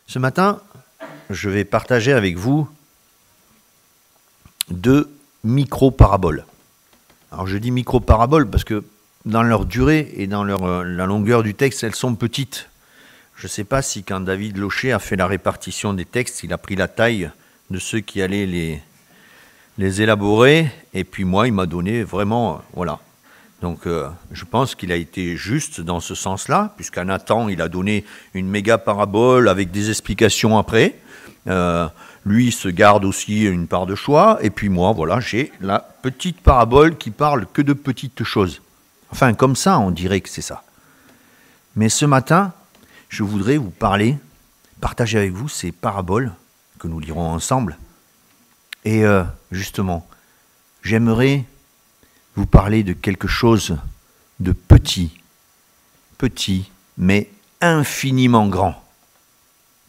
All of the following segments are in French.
Ce matin, je vais partager avec vous 2 micro-paraboles. Alors je dis micro-paraboles parce que dans leur durée et dans la longueur du texte, elles sont petites. Je ne sais pas si quand David Locher a fait la répartition des textes, il a pris la taille de ceux qui allaient les élaborer, et puis moi, il m'a donné vraiment, voilà. Donc je pense qu'il a été juste dans ce sens-là, puisqu'à Nathan, il a donné une méga parabole avec des explications après. Lui, il se garde aussi une part de choix, et puis moi, voilà, j'ai la petite parabole qui parle que de petites choses. Enfin, comme ça, on dirait que c'est ça. Mais ce matin, je voudrais vous partager avec vous ces paraboles que nous lirons ensemble. Et justement, j'aimerais vous parler de quelque chose de petit, mais infiniment grand.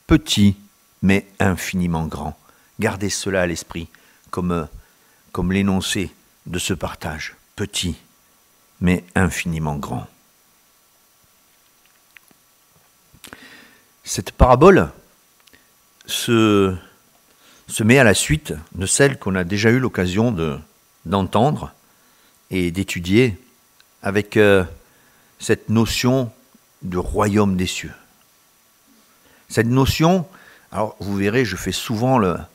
Petit, mais infiniment grand. Gardez cela à l'esprit comme l'énoncé de ce partage. Petit, mais infiniment grand. Cette parabole se met à la suite de celle qu'on a déjà eu l'occasion d'entendre et d'étudier avec cette notion de royaume des cieux. Cette notion, alors vous verrez, je fais souvent la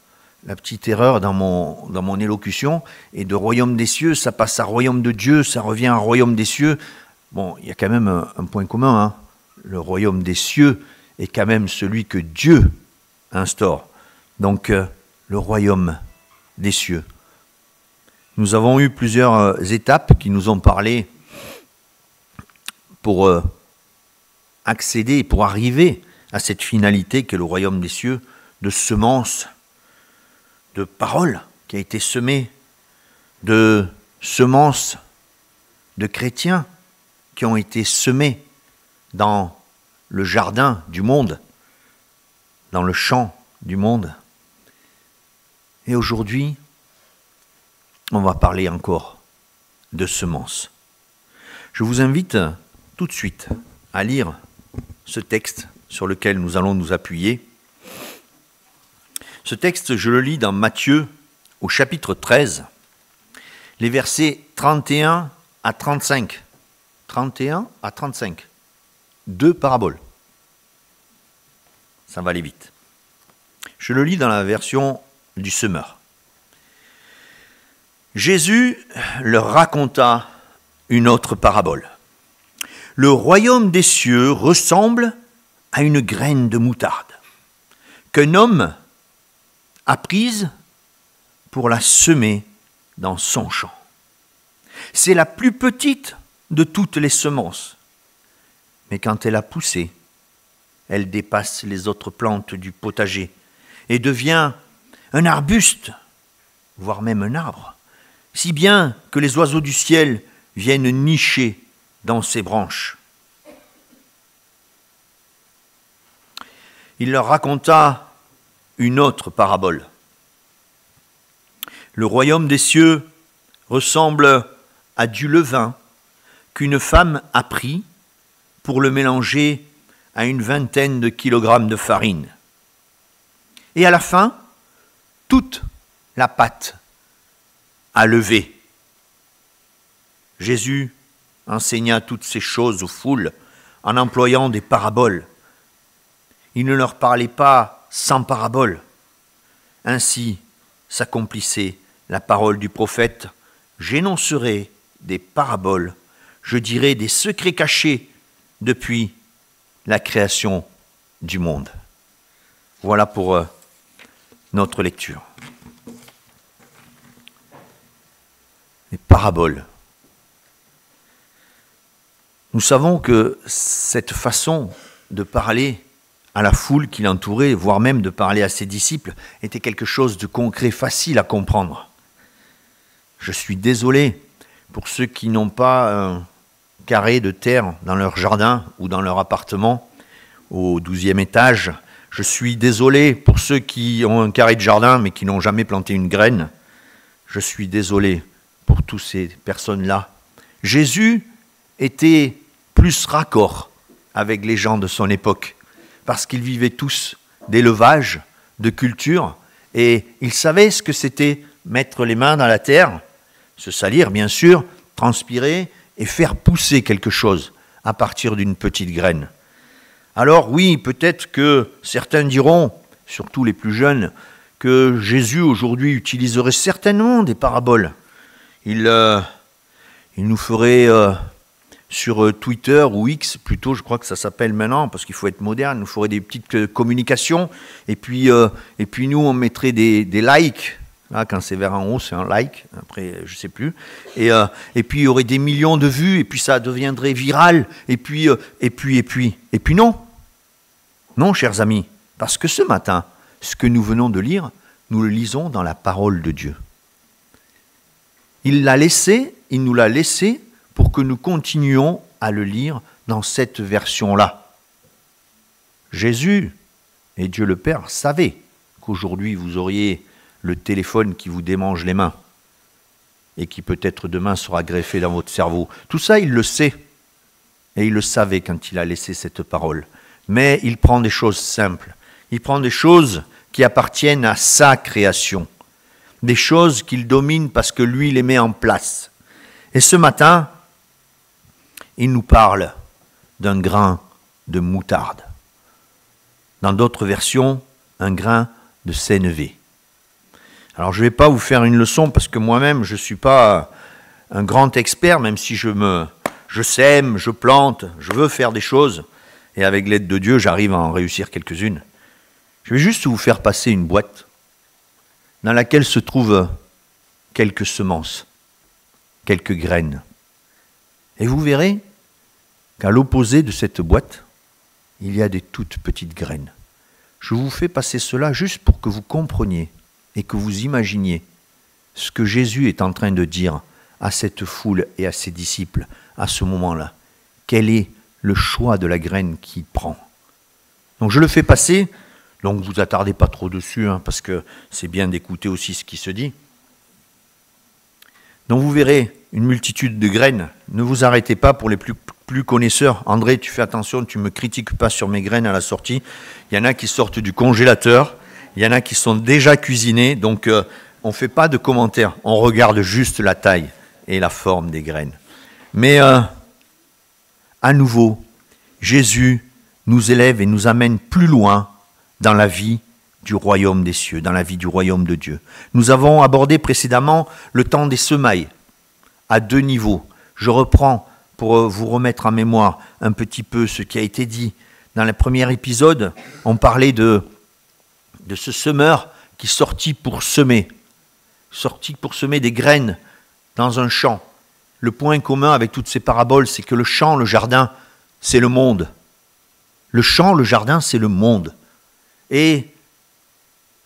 petite erreur dans mon élocution, et de royaume des cieux, ça passe à royaume de Dieu, ça revient à royaume des cieux. Bon, il y a quand même un point commun, hein. Le royaume des cieux est quand même celui que Dieu instaure. Donc, le royaume des cieux. Nous avons eu plusieurs étapes qui nous ont parlé pour accéder, pour arriver à cette finalité qu'est le royaume des cieux, de semences, de paroles qui a été semée, de semences de chrétiens qui ont été semés dans le jardin du monde, dans le champ du monde. Et aujourd'hui, on va parler encore de semences. Je vous invite tout de suite à lire ce texte sur lequel nous allons nous appuyer. Ce texte, je le lis dans Matthieu, au chapitre 13, les versets 31 à 35. 31 à 35. 2 paraboles. Ça va aller vite. Je le lis dans la version du semeur. Jésus leur raconta une autre parabole. Le royaume des cieux ressemble à une graine de moutarde qu'un homme a prise pour la semer dans son champ. C'est la plus petite de toutes les semences, mais quand elle a poussé, elle dépasse les autres plantes du potager et devient un arbuste, voire même un arbre, si bien que les oiseaux du ciel viennent nicher dans ses branches. Il leur raconta une autre parabole. Le royaume des cieux ressemble à du levain qu'une femme a pris pour le mélanger à une vingtaine de kilogrammes de farine. Et à la fin, toute la pâte a levé. Jésus enseigna toutes ces choses aux foules en employant des paraboles. Il ne leur parlait pas sans paraboles. Ainsi s'accomplissait la parole du prophète. J'énoncerai des paraboles, je dirai des secrets cachés depuis la création du monde. Voilà pour notre lecture. Les paraboles. Nous savons que cette façon de parler à la foule qui l'entourait, voire même de parler à ses disciples, était quelque chose de concret, facile à comprendre. Je suis désolé pour ceux qui n'ont pas un carré de terre dans leur jardin ou dans leur appartement au 12e étage. Je suis désolé pour ceux qui ont un carré de jardin mais qui n'ont jamais planté une graine. Je suis désolé pour toutes ces personnes-là. Jésus était plus raccord avec les gens de son époque parce qu'ils vivaient tous d'élevage, de culture, et il savait ce que c'était mettre les mains dans la terre, se salir bien sûr, transpirer et faire pousser quelque chose à partir d'une petite graine. Alors oui, peut-être que certains diront, surtout les plus jeunes, que Jésus aujourd'hui utiliserait certainement des paraboles. Il nous ferait sur Twitter ou X, plutôt je crois que ça s'appelle maintenant, parce qu'il faut être moderne, il nous ferait des petites communications, et puis nous on mettrait des likes. Là, quand c'est vers en haut, c'est un like. Après, je ne sais plus. Et puis, il y aurait des millions de vues. Et puis, ça deviendrait viral. Et puis non. Non, chers amis. Parce que ce matin, ce que nous venons de lire, nous le lisons dans la parole de Dieu. Il nous l'a laissé pour que nous continuions à le lire dans cette version-là. Jésus et Dieu le Père savaient qu'aujourd'hui, vous auriez le téléphone qui vous démange les mains et qui peut-être demain sera greffé dans votre cerveau. Tout ça, il le sait. Et il le savait quand il a laissé cette parole. Mais il prend des choses simples. Il prend des choses qui appartiennent à sa création. Des choses qu'il domine parce que lui les met en place. Et ce matin, il nous parle d'un grain de moutarde. Dans d'autres versions, un grain de sénévé. Alors je ne vais pas vous faire une leçon parce que moi-même je ne suis pas un grand expert, même si je sème, je plante, je veux faire des choses. Et avec l'aide de Dieu, j'arrive à en réussir quelques-unes. Je vais juste vous faire passer une boîte dans laquelle se trouvent quelques semences, quelques graines. Et vous verrez qu'à l'opposé de cette boîte, il y a des toutes petites graines. Je vous fais passer cela juste pour que vous compreniez et que vous imaginiez ce que Jésus est en train de dire à cette foule et à ses disciples à ce moment-là. Quel est le choix de la graine qu'il prend? Donc je le fais passer, donc vous attardez pas trop dessus, parce que c'est bien d'écouter aussi ce qui se dit. Donc vous verrez une multitude de graines. Ne vous arrêtez pas pour les plus connaisseurs. André, tu fais attention, tu ne me critiques pas sur mes graines à la sortie. Il y en a qui sortent du congélateur. Il y en a qui sont déjà cuisinés, donc on ne fait pas de commentaires, on regarde juste la taille et la forme des graines. Mais à nouveau, Jésus nous élève et nous amène plus loin dans la vie du royaume des cieux, dans la vie du royaume de Dieu. Nous avons abordé précédemment le temps des semailles à 2 niveaux. Je reprends pour vous remettre en mémoire un petit peu ce qui a été dit. Dans le premier épisode, on parlait de ce semeur qui sortit pour semer des graines dans un champ. Le point commun avec toutes ces paraboles, c'est que le champ, le jardin, c'est le monde. Le champ, le jardin, c'est le monde. Et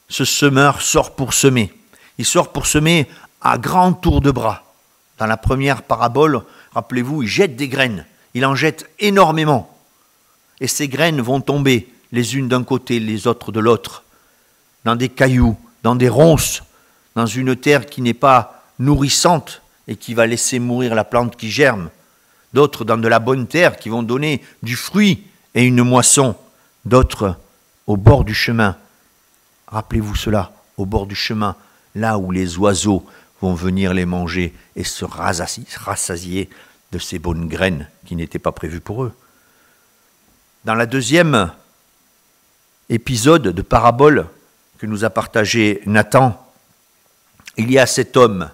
ce semeur sort pour semer. Il sort pour semer à grand tour de bras. Dans la première parabole, rappelez-vous, il jette des graines. Il en jette énormément. Et ces graines vont tomber les unes d'un côté, les autres de l'autre, dans des cailloux, dans des ronces, dans une terre qui n'est pas nourrissante et qui va laisser mourir la plante qui germe. D'autres dans de la bonne terre qui vont donner du fruit et une moisson. D'autres au bord du chemin. Rappelez-vous cela, au bord du chemin, là où les oiseaux vont venir les manger et se rassasier de ces bonnes graines qui n'étaient pas prévues pour eux. Dans la deuxième épisode de parabole que nous a partagé Nathan, il y a cet homme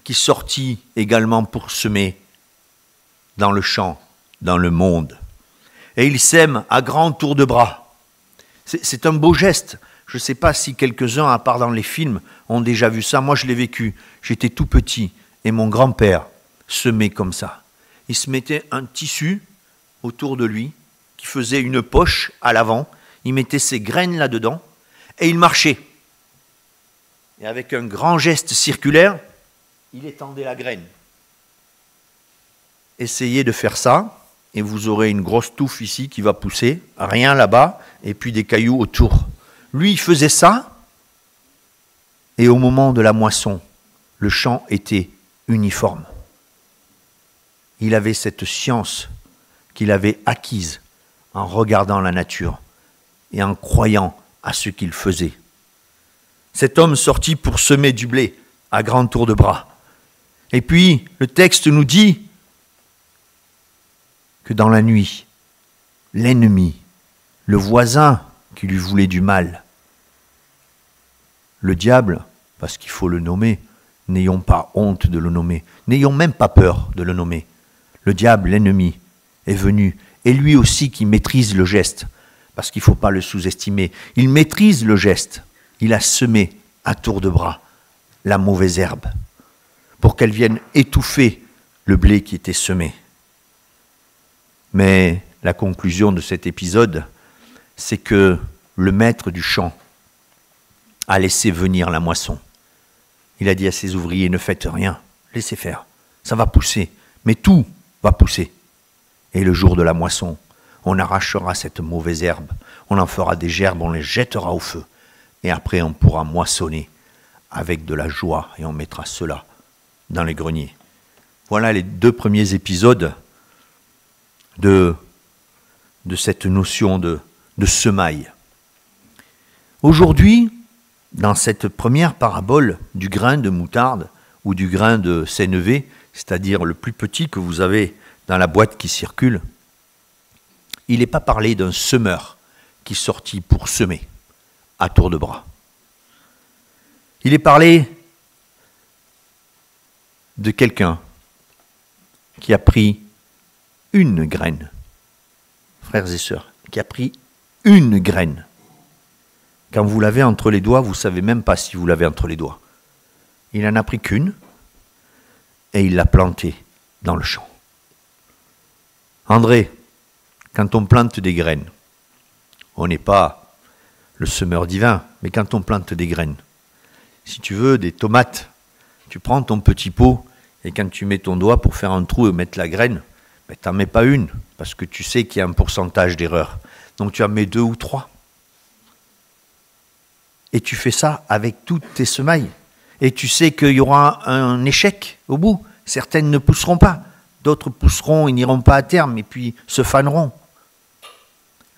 qui sortit également pour semer dans le champ, dans le monde. Et il sème à grand tour de bras. C'est un beau geste. Je ne sais pas si quelques-uns, à part dans les films, ont déjà vu ça. Moi, je l'ai vécu. J'étais tout petit et mon grand-père semait comme ça. Il se mettait un tissu autour de lui qui faisait une poche à l'avant. Il mettait ses graines là-dedans et il marchait. Et avec un grand geste circulaire, il étendait la graine. Essayez de faire ça et vous aurez une grosse touffe ici qui va pousser, rien là-bas, et puis des cailloux autour. Lui, il faisait ça, et au moment de la moisson, le champ était uniforme. Il avait cette science qu'il avait acquise en regardant la nature et en croyant à ce qu'il faisait. Cet homme sortit pour semer du blé à grand tour de bras. Et puis, le texte nous dit que dans la nuit, l'ennemi, le voisin qui lui voulait du mal, le diable, parce qu'il faut le nommer, n'ayons pas honte de le nommer, n'ayons même pas peur de le nommer. Le diable, l'ennemi, est venu, et lui aussi qui maîtrise le geste, parce qu'il ne faut pas le sous-estimer. Il maîtrise le geste, il a semé à tour de bras la mauvaise herbe, pour qu'elle vienne étouffer le blé qui était semé. Mais la conclusion de cet épisode, c'est que le maître du champ a laissé venir la moisson. Il a dit à ses ouvriers, ne faites rien, laissez faire, ça va pousser, mais tout va pousser. Et le jour de la moisson, on arrachera cette mauvaise herbe, on en fera des gerbes, on les jettera au feu, et après on pourra moissonner avec de la joie, et on mettra cela dans les greniers. Voilà les 2 premiers épisodes de cette notion de semaille. Aujourd'hui, dans cette première parabole du grain de moutarde ou du grain de sénévé, c'est-à-dire le plus petit que vous avez dans la boîte qui circule, il n'est pas parlé d'un semeur qui sortit pour semer à tour de bras. Il est parlé de quelqu'un qui a pris une graine, frères et sœurs, qui a pris une graine. Quand vous l'avez entre les doigts, vous ne savez même pas si vous l'avez entre les doigts. Il n'en a pris qu'une et il l'a plantée dans le champ. André, quand on plante des graines, on n'est pas le semeur divin, mais quand on plante des graines, si tu veux des tomates, tu prends ton petit pot et quand tu mets ton doigt pour faire un trou et mettre la graine, mais tu n'en mets pas une, parce que tu sais qu'il y a un pourcentage d'erreur. Donc tu en mets 2 ou 3. Et tu fais ça avec toutes tes semailles. Et tu sais qu'il y aura un échec au bout. Certaines ne pousseront pas. D'autres pousseront et n'iront pas à terme et puis se faneront.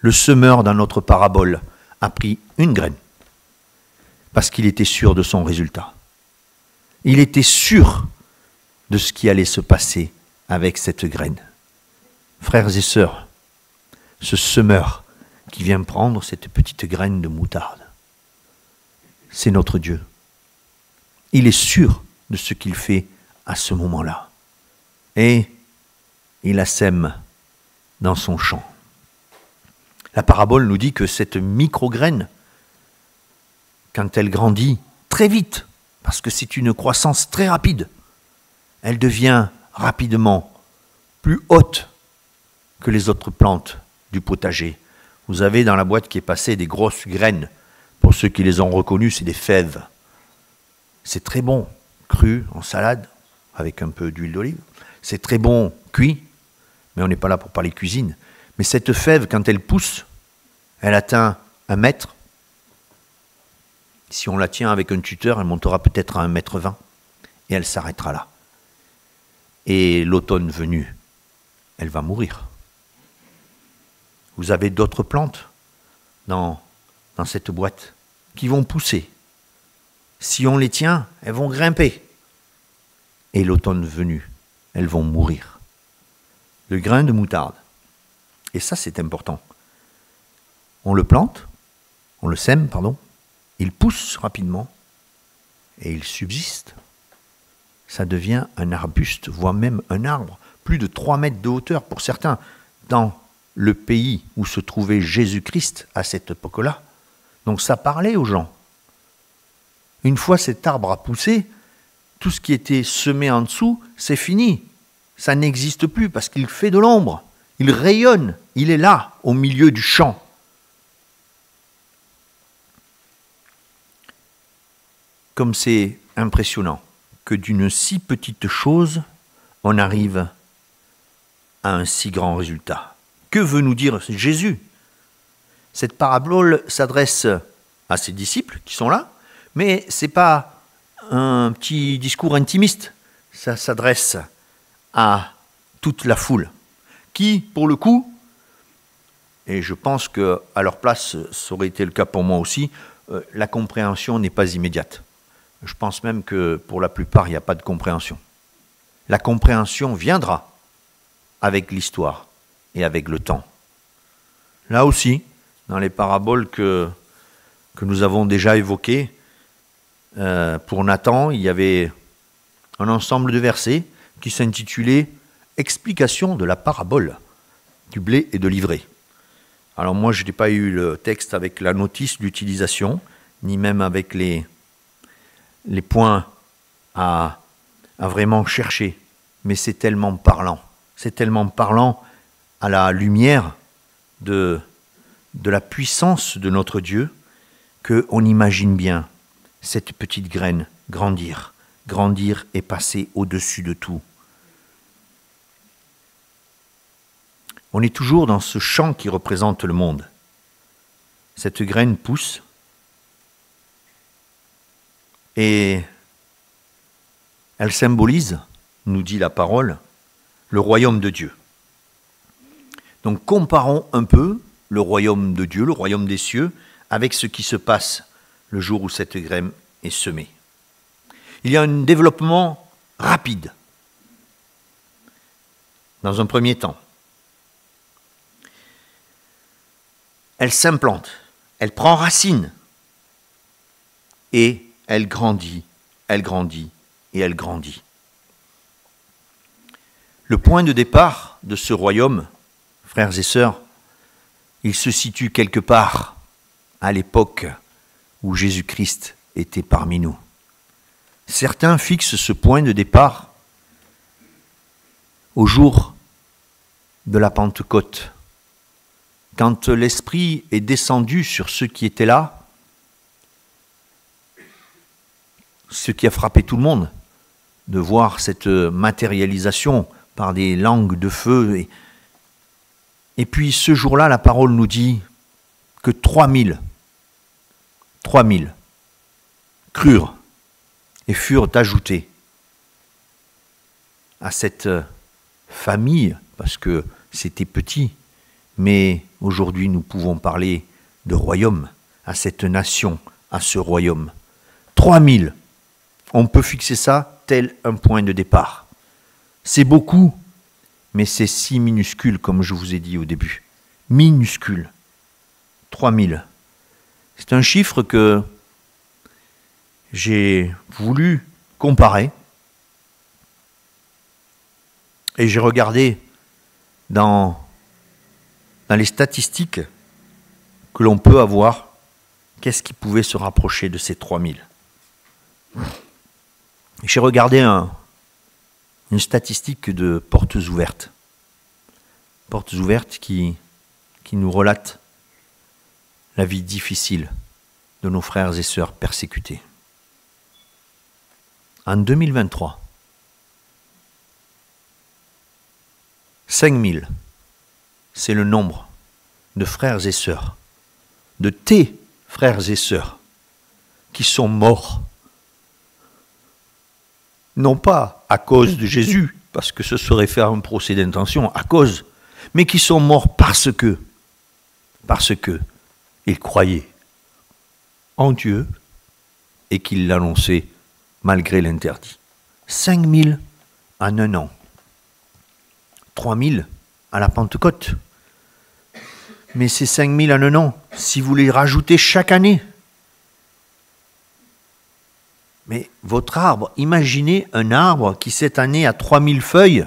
Le semeur dans notre parabole a pris une graine parce qu'il était sûr de son résultat. Il était sûr de ce qui allait se passer avec cette graine. Frères et sœurs, ce semeur qui vient prendre cette petite graine de moutarde, c'est notre Dieu. Il est sûr de ce qu'il fait à ce moment-là. Et il la sème dans son champ. La parabole nous dit que cette micro-graine, quand elle grandit très vite, parce que c'est une croissance très rapide, elle devient rapidement plus haute que les autres plantes du potager. Vous avez dans la boîte qui est passée des grosses graines. Pour ceux qui les ont reconnues, c'est des fèves. C'est très bon, cru, en salade, avec un peu d'huile d'olive. C'est très bon, cuit, mais on n'est pas là pour parler cuisine. Mais cette fève, quand elle pousse, elle atteint 1 mètre. Si on la tient avec un tuteur, elle montera peut-être à 1,20 m. Et elle s'arrêtera là. Et l'automne venu, elle va mourir. Vous avez d'autres plantes dans cette boîte qui vont pousser. Si on les tient, elles vont grimper. Et l'automne venu, elles vont mourir. Le grain de moutarde. Et ça, c'est important. On le plante, on le sème, il pousse rapidement et il subsiste. Ça devient un arbuste, voire même un arbre, plus de 3 mètres de hauteur pour certains, dans le pays où se trouvait Jésus-Christ à cette époque-là. Donc ça parlait aux gens. Une fois cet arbre a poussé, tout ce qui était semé en dessous, c'est fini. Ça n'existe plus parce qu'il fait de l'ombre. Il rayonne, il est là, au milieu du champ. Comme c'est impressionnant que d'une si petite chose, on arrive à un si grand résultat. Que veut nous dire Jésus ? Cette parabole s'adresse à ses disciples qui sont là, mais ce n'est pas un petit discours intimiste. Ça s'adresse à toute la foule, qui, pour le coup, et je pense qu'à leur place, ça aurait été le cas pour moi aussi, la compréhension n'est pas immédiate. Je pense même que pour la plupart, il n'y a pas de compréhension. La compréhension viendra avec l'histoire et avec le temps. Là aussi, dans les paraboles que nous avons déjà évoquées, pour Nathan, il y avait un ensemble de versets qui s'intitulait « Explication de la parabole du blé et de l'ivraie ». Alors moi, je n'ai pas eu le texte avec la notice d'utilisation, ni même avec les points à vraiment chercher. Mais c'est tellement parlant. C'est tellement parlant à la lumière de la puissance de notre Dieu qu'on imagine bien cette petite graine grandir et passer au-dessus de tout. On est toujours dans ce champ qui représente le monde. Cette graine pousse et elle symbolise, nous dit la parole, le royaume de Dieu. Donc comparons un peu le royaume de Dieu, le royaume des cieux, avec ce qui se passe le jour où cette graine est semée. Il y a un développement rapide. Dans un premier temps, elle s'implante, elle prend racine et elle grandit et elle grandit. Le point de départ de ce royaume, frères et sœurs, il se situe quelque part à l'époque où Jésus-Christ était parmi nous. Certains fixent ce point de départ au jour de la Pentecôte, quand l'Esprit est descendu sur ceux qui étaient là, ce qui a frappé tout le monde, de voir cette matérialisation par des langues de feu. Et puis ce jour-là, la parole nous dit que 3000 crurent et furent ajoutés à cette famille, parce que c'était petit, mais aujourd'hui nous pouvons parler de royaume, à cette nation, à ce royaume. 3000, on peut fixer ça tel un point de départ. C'est beaucoup, mais c'est si minuscule, comme je vous ai dit au début. Minuscule. 3000. C'est un chiffre que j'ai voulu comparer. Et j'ai regardé dans les statistiques que l'on peut avoir, qu'est-ce qui pouvait se rapprocher de ces 3000. J'ai regardé une statistique de Portes Ouvertes. Portes Ouvertes qui nous relate la vie difficile de nos frères et sœurs persécutés. En 2023, 5000, c'est le nombre de frères et sœurs, de tes frères et sœurs, qui sont morts. Non pas à cause de Jésus, parce que ce serait faire un procès d'intention, à cause, mais qui sont morts parce que ils croyaient en Dieu et qu'ils l'annonçaient malgré l'interdit. 5000 en un an. 3000 à la Pentecôte. Mais ces 5000 en un an, si vous les rajoutez chaque année, mais votre arbre, imaginez un arbre qui cette année a 3000 feuilles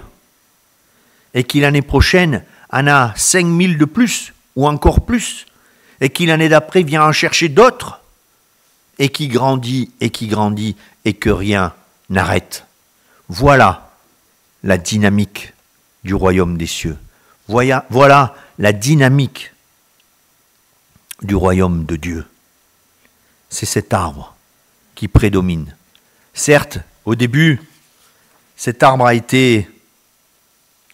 et qui l'année prochaine en a 5000 de plus ou encore plus et qui l'année d'après vient en chercher d'autres et qui grandit et que rien n'arrête. Voilà la dynamique du royaume des cieux. Voilà la dynamique du royaume de Dieu. C'est cet arbre qui prédomine. Certes, au début, cet arbre a été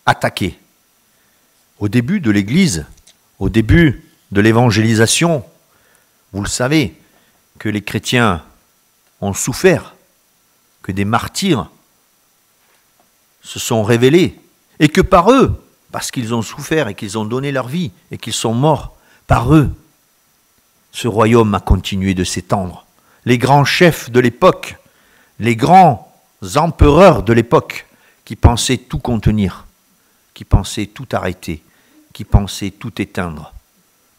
attaqué. Au début de l'Église, au début de l'évangélisation, vous le savez, que les chrétiens ont souffert, que des martyrs se sont révélés, et que par parce qu'ils ont souffert et qu'ils ont donné leur vie et qu'ils sont morts par eux, ce royaume a continué de s'étendre. Les grands chefs de l'époque, les grands empereurs de l'époque, qui pensaient tout contenir, qui pensaient tout arrêter, qui pensaient tout éteindre,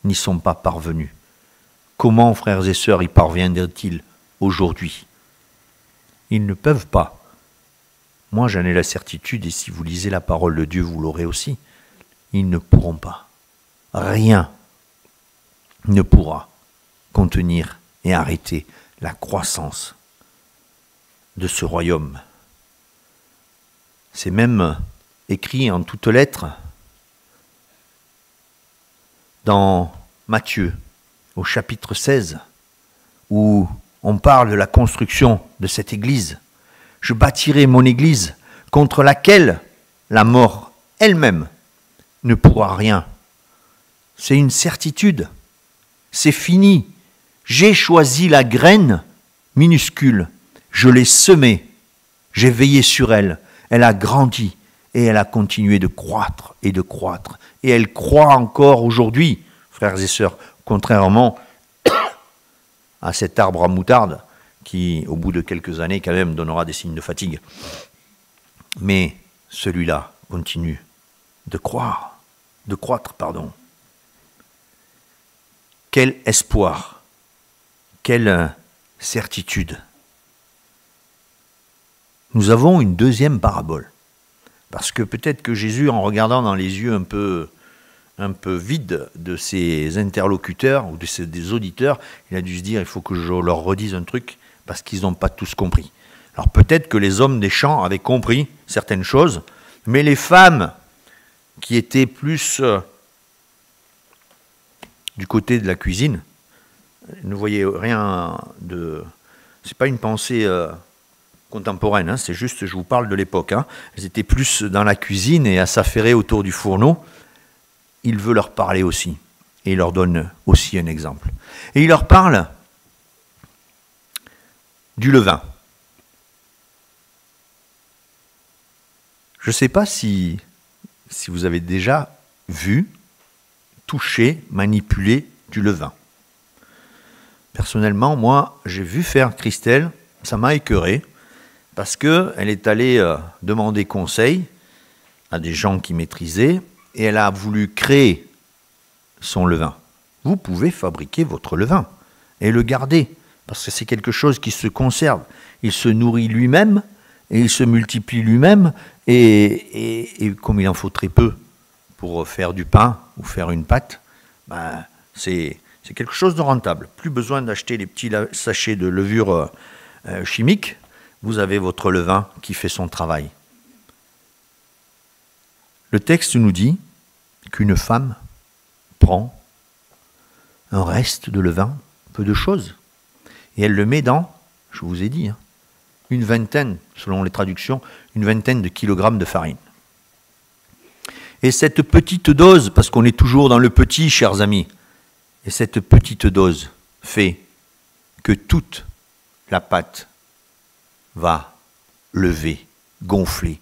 n'y sont pas parvenus. Comment, frères et sœurs, y parviendraient-ils aujourd'hui? Ils ne peuvent pas. Moi, j'en ai la certitude, et si vous lisez la parole de Dieu, vous l'aurez aussi. Ils ne pourront pas. Rien ne pourra contenir et arrêter la croissance de ce royaume. C'est même écrit en toutes lettres dans Matthieu, au chapitre 16, où on parle de la construction de cette église. Je bâtirai mon église contre laquelle la mort elle-même ne pourra rien. C'est une certitude. C'est fini. J'ai choisi la graine minuscule. Je l'ai semée. J'ai veillé sur elle. Elle a grandi et elle a continué de croître et de croître. Et elle croît encore aujourd'hui, frères et sœurs, contrairement à cet arbre à moutarde qui, au bout de quelques années, quand même, donnera des signes de fatigue. Mais celui-là continue de croître. Quel espoir, quelle certitude. Nous avons une deuxième parabole. Parce que peut-être que Jésus, en regardant dans les yeux un peu vides de ses interlocuteurs ou des auditeurs, il a dû se dire, il faut que je leur redise un truc, parce qu'ils n'ont pas tous compris. Alors peut-être que les hommes des champs avaient compris certaines choses, mais les femmes qui étaient plus du côté de la cuisine ne voyaient rien de... C'est pas une pensée contemporaine, hein, c'est juste, je vous parle de l'époque. Hein. Elles étaient plus dans la cuisine et à s'affairer autour du fourneau. Il veut leur parler aussi, et il leur donne aussi un exemple. Et il leur parle du levain. Je ne sais pas si vous avez déjà vu, touché, manipulé du levain. Personnellement, moi, j'ai vu faire Christelle, ça m'a écœuré, parce qu'elle est allée demander conseil à des gens qui maîtrisaient, et elle a voulu créer son levain. Vous pouvez fabriquer votre levain et le garder, parce que c'est quelque chose qui se conserve. Il se nourrit lui-même, et il se multiplie lui-même, et comme il en faut très peu pour faire du pain ou faire une pâte, ben, c'est quelque chose de rentable. Plus besoin d'acheter les petits sachets de levure chimique, vous avez votre levain qui fait son travail. Le texte nous dit qu'une femme prend un reste de levain, peu de choses, et elle le met dans, je vous ai dit, une vingtaine, selon les traductions, une vingtaine de kilogrammes de farine. Et cette petite dose, parce qu'on est toujours dans le petit, chers amis, et cette petite dose fait que toute la pâte va lever, gonfler,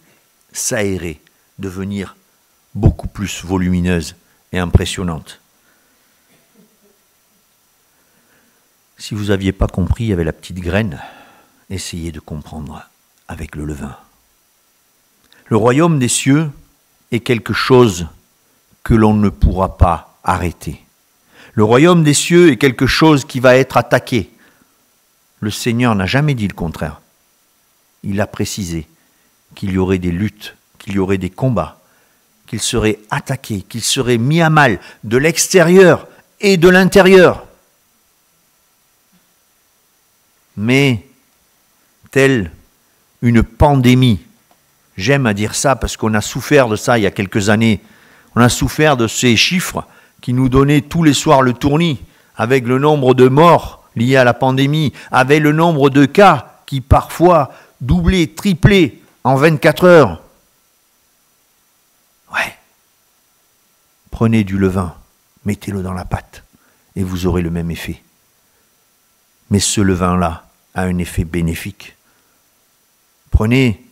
s'aérer, devenir beaucoup plus volumineuse et impressionnante. Si vous n'aviez pas compris avec la petite graine, essayez de comprendre avec le levain. Le royaume des cieux est quelque chose que l'on ne pourra pas arrêter. Le royaume des cieux est quelque chose qui va être attaqué. Le Seigneur n'a jamais dit le contraire. Il a précisé qu'il y aurait des luttes, qu'il y aurait des combats, qu'il serait attaqué, qu'il serait mis à mal de l'extérieur et de l'intérieur. Mais, telle une pandémie, j'aime à dire ça parce qu'on a souffert de ça il y a quelques années, on a souffert de ces chiffres qui nous donnaient tous les soirs le tournis, avec le nombre de morts liés à la pandémie, avec le nombre de cas qui parfois doublaient, triplaient en 24 heures. Ouais. Prenez du levain, mettez-le dans la pâte, et vous aurez le même effet. Mais ce levain-là a un effet bénéfique. Prenez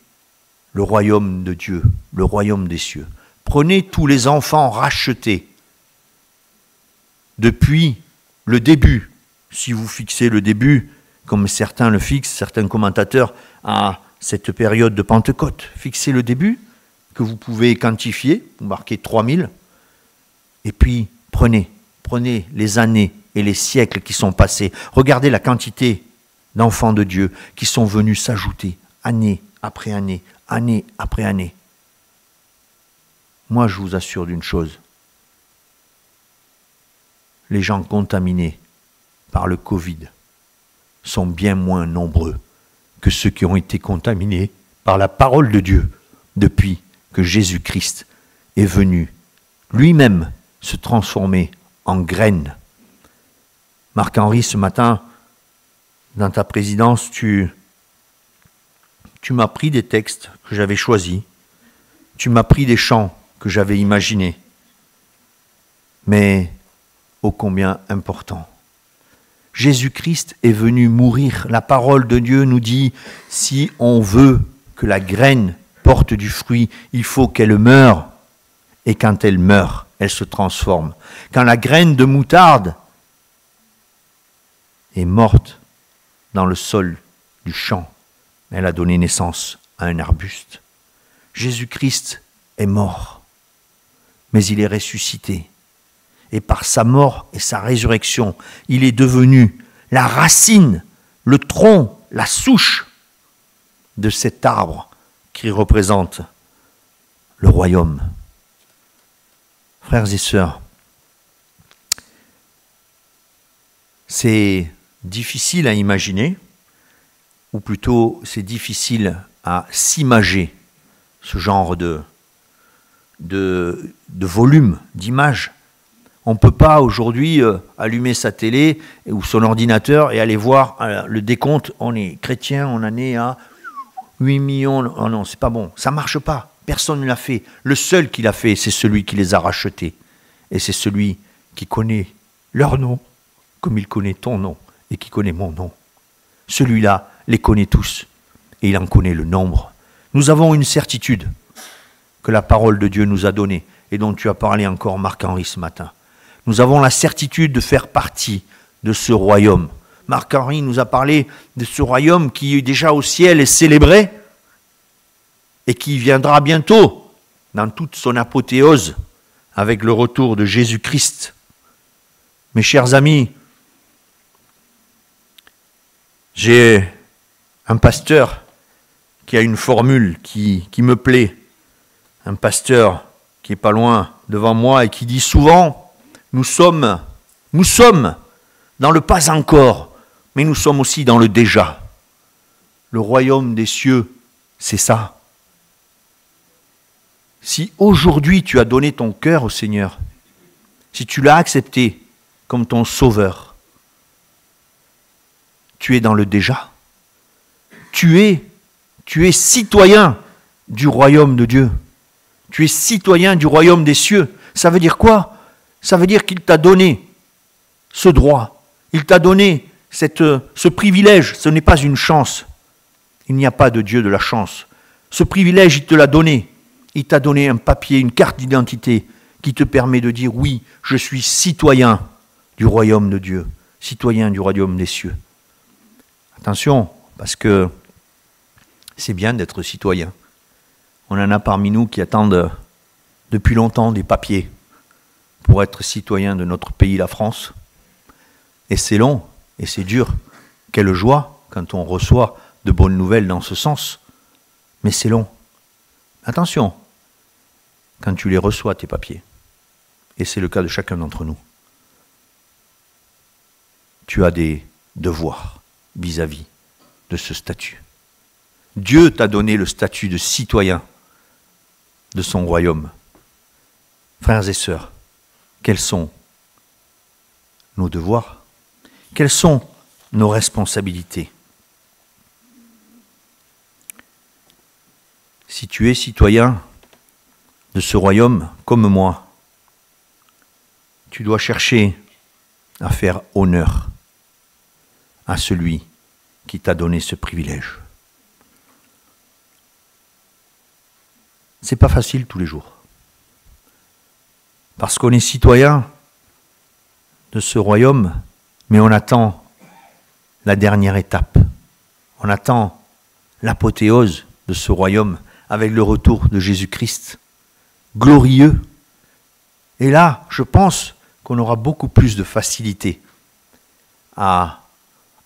le royaume de Dieu, le royaume des cieux. Prenez tous les enfants rachetés depuis le début, si vous fixez le début, comme certains le fixent, certains commentateurs, à cette période de Pentecôte. Fixez le début, que vous pouvez quantifier, vous marquez 3000, et puis prenez les années et les siècles qui sont passés. Regardez la quantité d'enfants de Dieu qui sont venus s'ajouter, année après année, année après année. Moi, je vous assure d'une chose, les gens contaminés par le Covid sont bien moins nombreux que ceux qui ont été contaminés par la parole de Dieu depuis que Jésus-Christ est venu lui-même se transformer en graine. Marc-Henri, ce matin, dans ta présidence, tu m'as pris des textes que j'avais choisis, tu m'as pris des chants que j'avais imaginés, mais ô combien important. Jésus-Christ est venu mourir. La parole de Dieu nous dit, si on veut que la graine porte du fruit, il faut qu'elle meure. Et quand elle meurt, elle se transforme. Quand la graine de moutarde est morte dans le sol du champ, elle a donné naissance à un arbuste. Jésus-Christ est mort, mais il est ressuscité. Et par sa mort et sa résurrection, il est devenu la racine, le tronc, la souche de cet arbre qui représente le royaume. Frères et sœurs, c'est difficile à imaginer, ou plutôt c'est difficile à s'imager ce genre de volume, d'image. On ne peut pas aujourd'hui allumer sa télé ou son ordinateur et aller voir le décompte. On est chrétien, on en est à 8 millions. Oh non, c'est pas bon. Ça ne marche pas. Personne ne l'a fait. Le seul qui l'a fait, c'est celui qui les a rachetés. Et c'est celui qui connaît leur nom, comme il connaît ton nom et qui connaît mon nom. Celui-là les connaît tous et il en connaît le nombre. Nous avons une certitude que la parole de Dieu nous a donnée et dont tu as parlé encore, Marc-Henri, ce matin. Nous avons la certitude de faire partie de ce royaume. Marc-Henri nous a parlé de ce royaume qui est déjà au ciel et célébré et qui viendra bientôt dans toute son apothéose avec le retour de Jésus-Christ. Mes chers amis, j'ai un pasteur qui a une formule qui me plaît. Un pasteur qui est pas loin devant moi et qui dit souvent, nous sommes dans le pas encore, mais nous sommes aussi dans le déjà. Le royaume des cieux, c'est ça. Si aujourd'hui tu as donné ton cœur au Seigneur, si tu l'as accepté comme ton sauveur, tu es dans le déjà. Tu es citoyen du royaume de Dieu. Tu es citoyen du royaume des cieux. Ça veut dire quoi? Ça veut dire qu'il t'a donné ce droit. Il t'a donné ce privilège. Ce n'est pas une chance. Il n'y a pas de Dieu de la chance. Ce privilège, il te l'a donné. Il t'a donné un papier, une carte d'identité qui te permet de dire oui, je suis citoyen du royaume de Dieu, citoyen du royaume des cieux. Attention, parce que c'est bien d'être citoyen. On en a parmi nous qui attendent depuis longtemps des papiers pour être citoyen de notre pays, la France. Et c'est long, et c'est dur. Quelle joie quand on reçoit de bonnes nouvelles dans ce sens. Mais c'est long. Attention, quand tu les reçois, tes papiers, et c'est le cas de chacun d'entre nous, tu as des devoirs vis-à-vis de ce statut. Dieu t'a donné le statut de citoyen de son royaume. Frères et sœurs, quels sont nos devoirs? Quelles sont nos responsabilités? Si tu es citoyen de ce royaume comme moi, tu dois chercher à faire honneur à celui qui t'a donné ce privilège. C'est pas facile tous les jours. Parce qu'on est citoyen de ce royaume, mais on attend la dernière étape. On attend l'apothéose de ce royaume avec le retour de Jésus-Christ, glorieux. Et là, je pense qu'on aura beaucoup plus de facilité à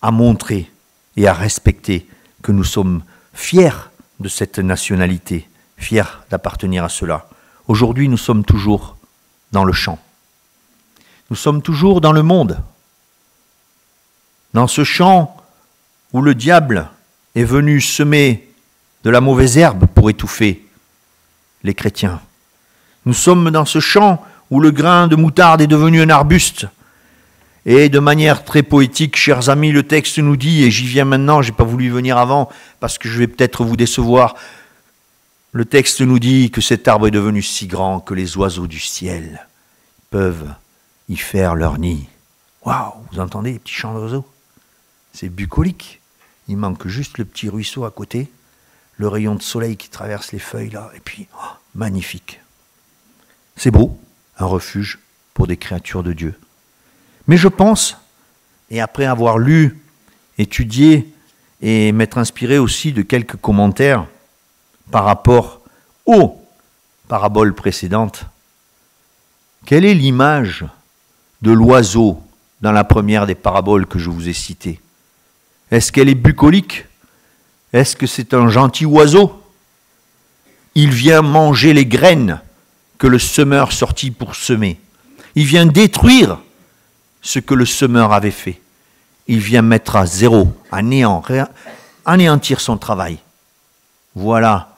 montrer et à respecter que nous sommes fiers de cette nationalité, fiers d'appartenir à cela. Aujourd'hui, nous sommes toujours dans le champ. Nous sommes toujours dans le monde. Dans ce champ où le diable est venu semer de la mauvaise herbe pour étouffer les chrétiens. Nous sommes dans ce champ où le grain de moutarde est devenu un arbuste. Et de manière très poétique, chers amis, le texte nous dit, et j'y viens maintenant, je n'ai pas voulu y venir avant, parce que je vais peut-être vous décevoir, le texte nous dit que cet arbre est devenu si grand que les oiseaux du ciel peuvent y faire leur nid. Waouh, vous entendez les petits chants d'oiseaux? C'est bucolique. Il manque juste le petit ruisseau à côté, le rayon de soleil qui traverse les feuilles là, et puis, oh, magnifique. C'est beau, un refuge pour des créatures de Dieu. Mais je pense, et après avoir lu, étudié et m'être inspiré aussi de quelques commentaires par rapport aux paraboles précédentes, quelle est l'image de l'oiseau dans la première des paraboles que je vous ai citées? Est-ce qu'elle est bucolique? Est-ce que c'est un gentil oiseau? Il vient manger les graines que le semeur sortit pour semer. Il vient détruire ce que le semeur avait fait. Il vient mettre à zéro, à néant, anéantir son travail. Voilà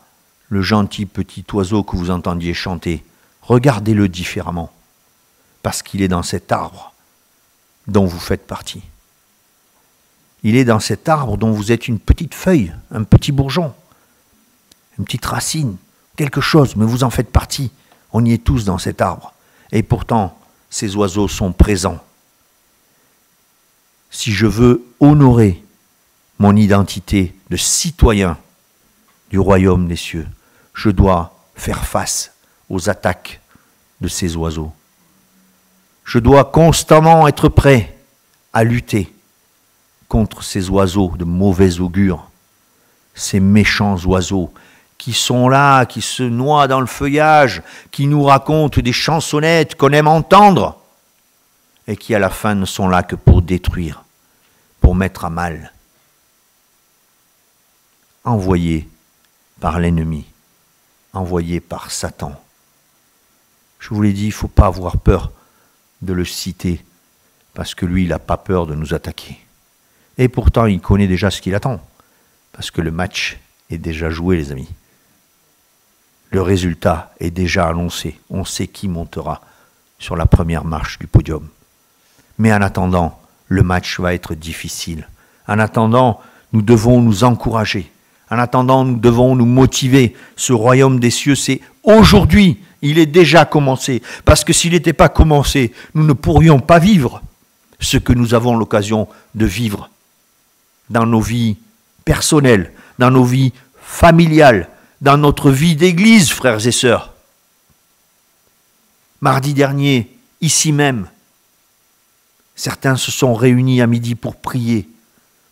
le gentil petit oiseau que vous entendiez chanter. Regardez-le différemment, parce qu'il est dans cet arbre dont vous faites partie. Il est dans cet arbre dont vous êtes une petite feuille, un petit bourgeon, une petite racine, quelque chose, mais vous en faites partie. On y est tous dans cet arbre. Et pourtant, ces oiseaux sont présents. Si je veux honorer mon identité de citoyen du royaume des cieux, je dois faire face aux attaques de ces oiseaux. Je dois constamment être prêt à lutter contre ces oiseaux de mauvais augure, ces méchants oiseaux qui sont là, qui se noient dans le feuillage, qui nous racontent des chansonnettes qu'on aime entendre, et qui à la fin ne sont là que pour détruire, pour mettre à mal. Envoyés par l'ennemi, envoyés par Satan. Je vous l'ai dit, il ne faut pas avoir peur de le citer, parce que lui, il n'a pas peur de nous attaquer. Et pourtant, il connaît déjà ce qu'il attend, parce que le match est déjà joué, les amis. Le résultat est déjà annoncé. On sait qui montera sur la première marche du podium. Mais en attendant, le match va être difficile. En attendant, nous devons nous encourager. En attendant, nous devons nous motiver. Ce royaume des cieux, c'est aujourd'hui. Il est déjà commencé. Parce que s'il n'était pas commencé, nous ne pourrions pas vivre ce que nous avons l'occasion de vivre dans nos vies personnelles, dans nos vies familiales, dans notre vie d'église, frères et sœurs. Mardi dernier, ici même, certains se sont réunis à midi pour prier,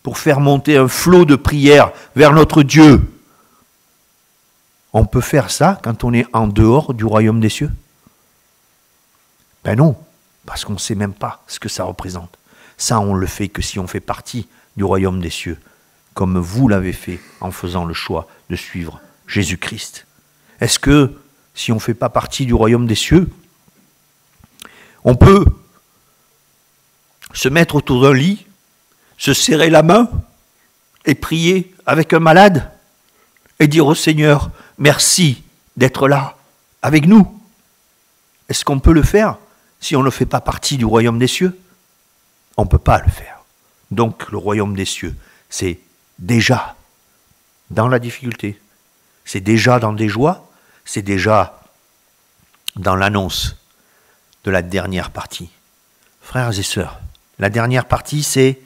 pour faire monter un flot de prière vers notre Dieu. On peut faire ça quand on est en dehors du royaume des cieux? Ben non, parce qu'on ne sait même pas ce que ça représente. Ça, on le fait que si on fait partie du royaume des cieux, comme vous l'avez fait en faisant le choix de suivre Jésus-Christ. Est-ce que, si on ne fait pas partie du royaume des cieux, on peut se mettre autour d'un lit, se serrer la main et prier avec un malade et dire au Seigneur, merci d'être là avec nous? Est-ce qu'on peut le faire si on ne fait pas partie du royaume des cieux? On ne peut pas le faire. Donc le royaume des cieux, c'est déjà dans la difficulté, c'est déjà dans des joies, c'est déjà dans l'annonce de la dernière partie. Frères et sœurs, la dernière partie, c'est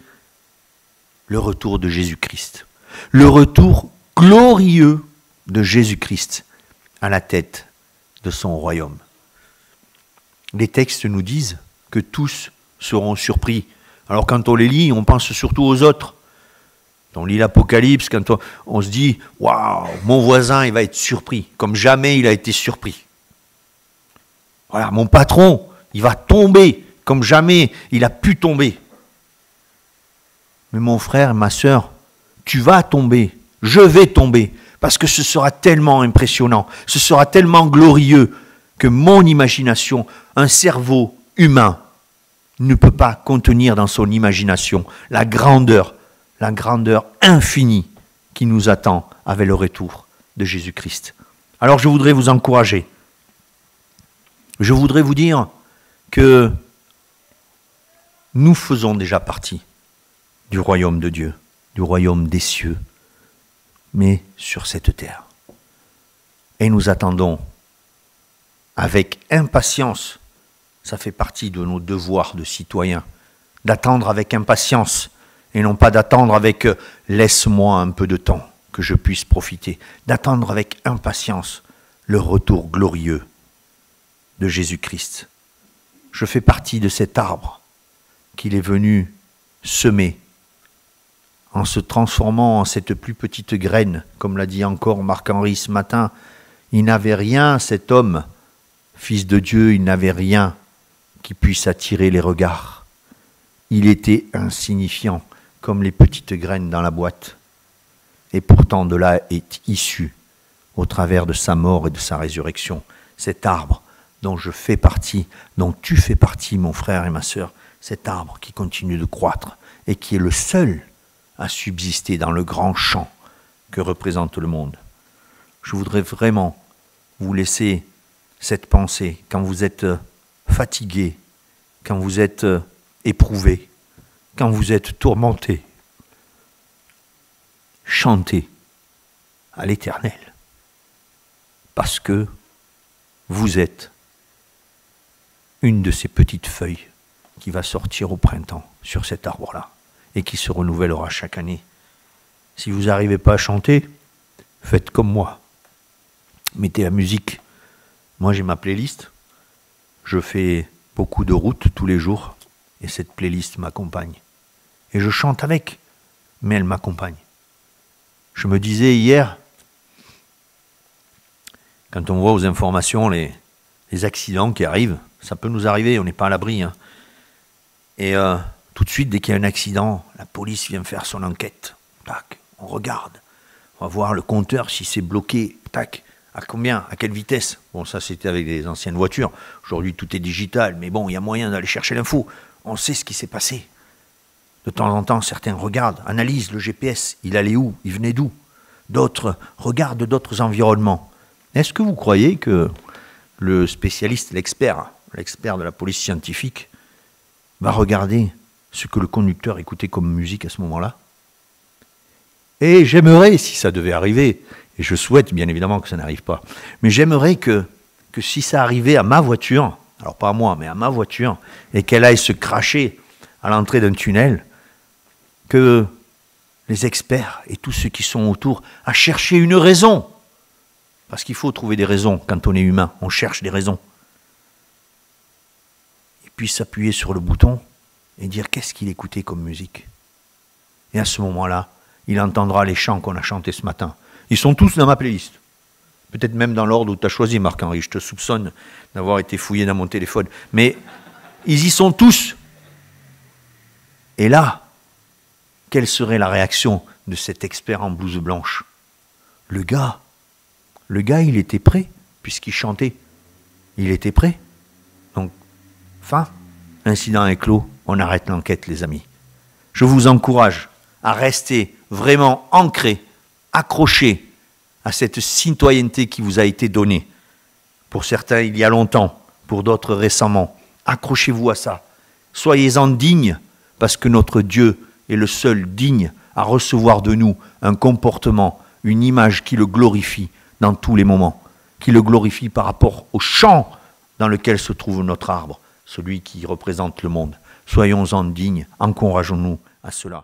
le retour de Jésus-Christ. Le retour glorieux de Jésus-Christ à la tête de son royaume. les textes nous disent que tous seront surpris. Alors quand on les lit, on pense surtout aux autres. On lit l'Apocalypse, quand on se dit « Waouh, mon voisin, il va être surpris, comme jamais il a été surpris. » Voilà, mon patron, il va tomber, comme jamais il a pu tomber. Mais mon frère, ma sœur, tu vas tomber, je vais tomber, parce que ce sera tellement impressionnant, ce sera tellement glorieux que mon imagination, un cerveau humain, ne peut pas contenir dans son imagination la grandeur infinie qui nous attend avec le retour de Jésus-Christ. Alors je voudrais vous encourager. Je voudrais vous dire que nous faisons déjà partie du royaume de Dieu, du royaume des cieux, mais sur cette terre. Et nous attendons avec impatience, ça fait partie de nos devoirs de citoyens, d'attendre avec impatience et non pas d'attendre avec « laisse-moi un peu de temps que je puisse profiter », d'attendre avec impatience le retour glorieux de Jésus-Christ. Je fais partie de cet arbre qu'il est venu semer en se transformant en cette plus petite graine, comme l'a dit encore Marc-Henri ce matin. Il n'avait rien, cet homme, fils de Dieu, il n'avait rien qui puisse attirer les regards. Il était insignifiant, comme les petites graines dans la boîte. Et pourtant de là est issu, au travers de sa mort et de sa résurrection, cet arbre dont je fais partie, dont tu fais partie, mon frère et ma sœur, cet arbre qui continue de croître et qui est le seul à subsister dans le grand champ que représente le monde. Je voudrais vraiment vous laisser cette pensée quand vous êtes fatigué, quand vous êtes éprouvé, quand vous êtes tourmenté. Chantez à l'Éternel, parce que vous êtes une de ces petites feuilles qui va sortir au printemps sur cet arbre-là et qui se renouvellera chaque année. Si vous n'arrivez pas à chanter, faites comme moi. Mettez la musique. Moi, j'ai ma playlist. Je fais beaucoup de routes tous les jours et cette playlist m'accompagne. Et je chante avec, mais elle m'accompagne. Je me disais hier, quand on voit aux informations les accidents qui arrivent, ça peut nous arriver, on n'est pas à l'abri. Hein. Et tout de suite, dès qu'il y a un accident, la police vient faire son enquête. Tac, on regarde. On va voir le compteur si c'est bloqué. Tac, à combien, à quelle vitesse. Bon, ça c'était avec les anciennes voitures. Aujourd'hui, tout est digital. Mais bon, il y a moyen d'aller chercher l'info. On sait ce qui s'est passé. De temps en temps, certains regardent, analysent le GPS. Il allait où? Il venait d'où? D'autres regardent d'autres environnements. Est-ce que vous croyez que le spécialiste, l'expert de la police scientifique, va regarder ce que le conducteur écoutait comme musique à ce moment-là? Et j'aimerais, si ça devait arriver, et je souhaite bien évidemment que ça n'arrive pas, mais j'aimerais que si ça arrivait à ma voiture, alors pas à moi, mais à ma voiture, et qu'elle aille se cracher à l'entrée d'un tunnel, que les experts et tous ceux qui sont autour à chercher une raison. Parce qu'il faut trouver des raisons quand on est humain, on cherche des raisons. Et puis s'appuyer sur le bouton et dire qu'est-ce qu'il écoutait comme musique. Et à ce moment-là, il entendra les chants qu'on a chantés ce matin. Ils sont tous dans ma playlist. Peut-être même dans l'ordre où tu as choisi, Marc-Henri. Je te soupçonne d'avoir été fouillé dans mon téléphone. Mais ils y sont tous. Et là, quelle serait la réaction de cet expert en blouse blanche? Le gars, il était prêt, puisqu'il chantait. Il était prêt. Donc, fin, incident est clos, on arrête l'enquête, les amis. Je vous encourage à rester vraiment ancrés, accrochés à cette citoyenneté qui vous a été donnée. Pour certains, il y a longtemps, pour d'autres récemment. Accrochez-vous à ça. Soyez-en dignes, parce que notre Dieu est le seul digne à recevoir de nous un comportement, une image qui le glorifie dans tous les moments, qui le glorifie par rapport au champ dans lequel se trouve notre arbre, celui qui représente le monde. Soyons-en dignes, encourageons-nous à cela.